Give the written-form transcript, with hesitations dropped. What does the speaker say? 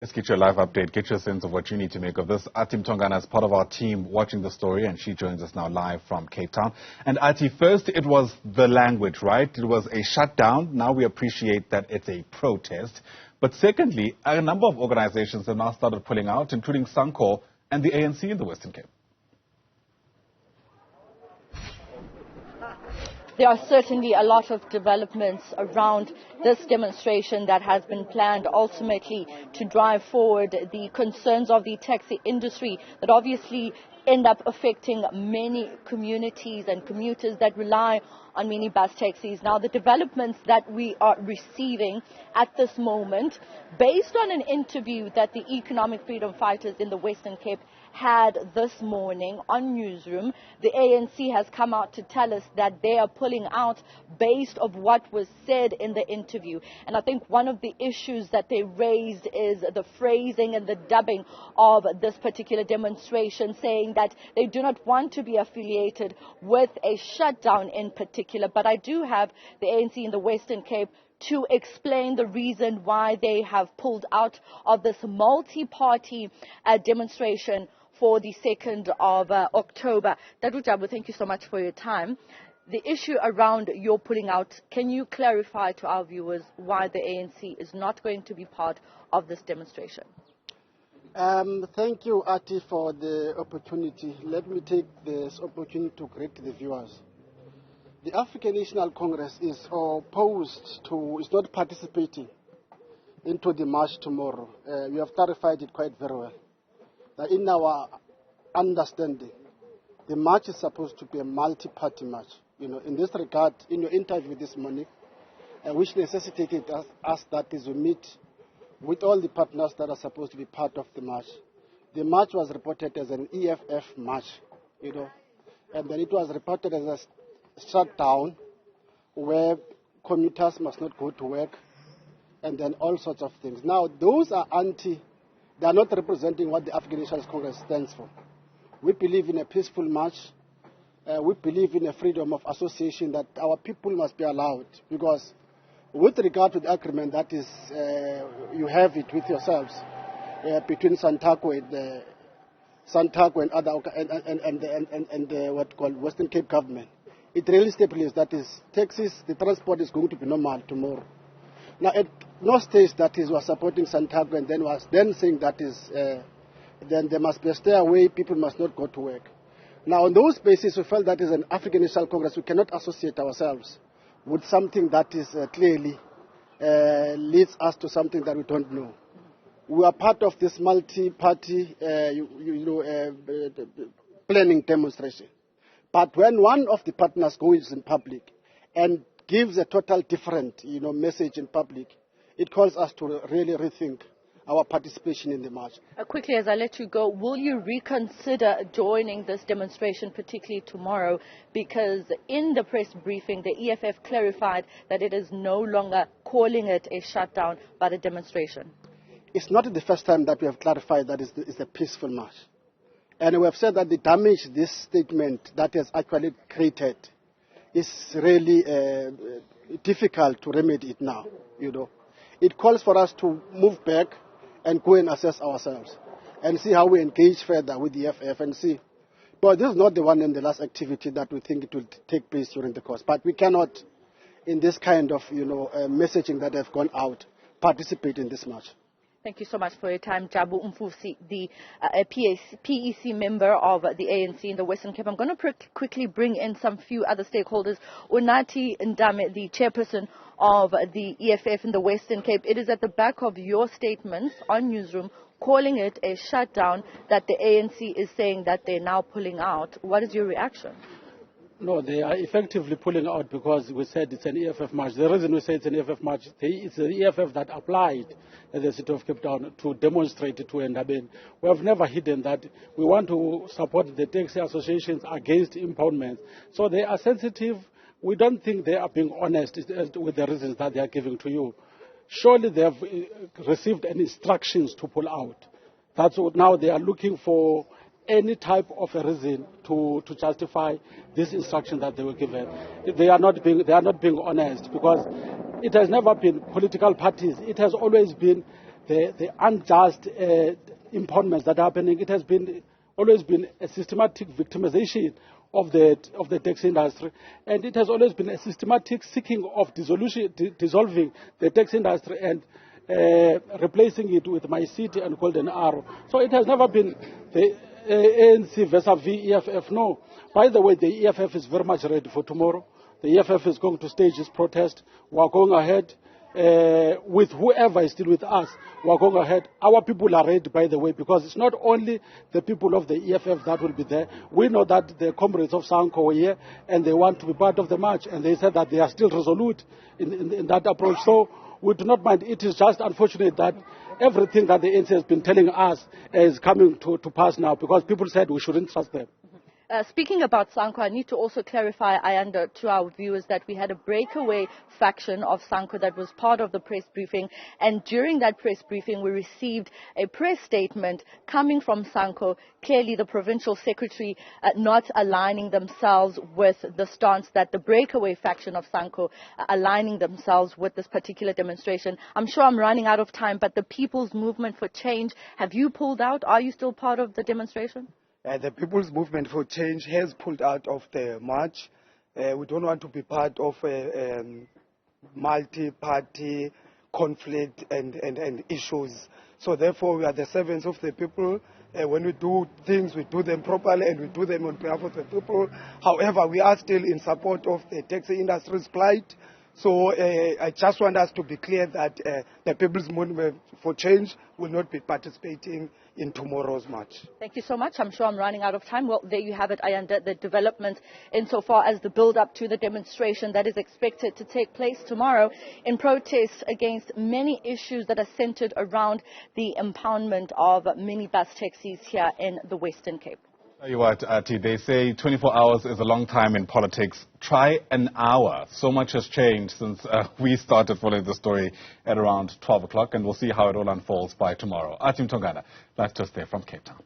Let's get you a live update, get you a sense of what you need to make of this. Ati Mtongana is part of our team watching the story, and she joins us now live from Cape Town. And Ati, first it was the language, right? It was a shutdown. Now we appreciate that it's a protest. But secondly, a number of organizations have now started pulling out, including Sankor and the ANC in the Western Cape. There are certainly a lot of developments around this demonstration that has been planned ultimately to drive forward the concerns of the taxi industry that obviously end up affecting many communities and commuters that rely on minibus taxis. Now, the developments that we are receiving at this moment, based on an interview that the economic freedom fighters in the Western Cape had this morning on Newsroom, the ANC has come out to tell us that they are pulling out based on what was said in the interview. And I think one of the issues that they raised is the phrasing and the dubbing of this particular demonstration, saying that they do not want to be affiliated with a shutdown in particular. But I do have the ANC in the Western Cape to explain the reason why they have pulled out of this multi-party demonstration for the 2nd of October. Dadu Jabu, thank you so much for your time. The issue around your pulling out, can you clarify to our viewers why the ANC is not going to be part of this demonstration? Thank you, Ati, for the opportunity. Let me take this opportunity to greet the viewers. The African National Congress is opposed to, is not participating into the march tomorrow. You have clarified it quite very well. That in our understanding, the march is supposed to be a multi-party march. You know, in this regard, in your interview this morning, which necessitated us that is we meet with all the partners that are supposed to be part of the march. The march was reported as an EFF march, you know, and then it was reported as a shutdown where commuters must not go to work, and then all sorts of things. Now, those are they are not representing what the African National Congress stands for. We believe in a peaceful march. We believe in a freedom of association that our people must be allowed, because with regard to the agreement that is, you have it with yourselves between Santaco and other and what called Western Cape government, it really stipulates that is taxis, the transport is going to be normal tomorrow. Now, at no stage that is was supporting Santaco and then was then saying that is then there must be a stay away, people must not go to work. Now, on those bases, we felt that is an African National Congress. We cannot associate ourselves with something that is clearly leads us to something that we don't know. We are part of this multi-party planning demonstration. But when one of the partners goes in public and gives a total different message in public, it calls us to really rethink our participation in the march. Quickly, as I let you go, will you reconsider joining this demonstration, particularly tomorrow? Because in the press briefing, the EFF clarified that it is no longer calling it a shutdown, but a demonstration. It's not the first time that we have clarified that it's a peaceful march. And we have said that the damage this statement that has actually created is really difficult to remedy it now, It calls for us to move back and go and assess ourselves and see how we engage further with the EFF and see. But this is not the one and the last activity that we think it will take place during the course. But we cannot, in this kind of, messaging that have gone out, participate in this march. Thank you so much for your time, Jabu Mfusi, the PEC member of the ANC in the Western Cape. I'm going to quickly bring in some few other stakeholders. Unati Ndame, the chairperson of the EFF in the Western Cape. It is at the back of your statements on Newsroom calling it a shutdown that the ANC is saying that they're now pulling out. What is your reaction? No, they are effectively pulling out because we said it's an EFF march. The reason we say it's an EFF march, it's the EFF that applied at the city of Cape Town to demonstrate to Ndabeni. We have never hidden that we want to support the taxi associations against impoundment. So they are sensitive. We don't think they are being honest with the reasons that they are giving to you. Surely they have received instructions to pull out. That's what now they are looking for any type of a reason to justify this instruction that they were given. They are not being honest, because it has never been political parties. It has always been the unjust impoundments that are happening. It has always been a systematic victimization of the taxi industry, and it has always been a systematic seeking of dissolving the taxi industry and replacing it with My City and Golden Arrow. So it has never been the ANC vis-a-vis EFF. No. By the way, the EFF is very much ready for tomorrow. The EFF is going to stage its protest. We are going ahead with whoever is still with us. We are going ahead. Our people are ready, by the way, because it's not only the people of the EFF that will be there. We know that the comrades of Sanko were here and they want to be part of the march, and they said that they are still resolute in that approach. So we do not mind. It is just unfortunate that everything that the ANC has been telling us is coming to pass now, because people said we shouldn't trust them. Speaking about Sanko, I need to also clarify, to our viewers, that we had a breakaway faction of Sanko that was part of the press briefing, and during that press briefing we received a press statement coming from Sanko, clearly the provincial secretary not aligning themselves with the stance that the breakaway faction of Sanko aligning themselves with this particular demonstration. I'm sure I'm running out of time, but the People's Movement for Change, have you pulled out? Are you still part of the demonstration? The People's Movement for Change has pulled out of the march. We don't want to be part of a multi-party conflict and issues. So therefore, we are the servants of the people. When we do things, we do them properly and we do them on behalf of the people. However, we are still in support of the taxi industry's plight. So I just want us to be clear that the People's Movement for Change will not be participating in tomorrow's march. Thank you so much. I'm sure I'm running out of time. Well, there you have it, Ayanda, the development insofar as the build-up to the demonstration that is expected to take place tomorrow in protest against many issues that are centered around the impoundment of minibus taxis here in the Western Cape. Tell you what, Ati, they say 24 hours is a long time in politics. Try an hour. So much has changed since we started following the story at around 12 o'clock, and we'll see how it all unfolds by tomorrow. Ati Mtongana, that's just there from Cape Town.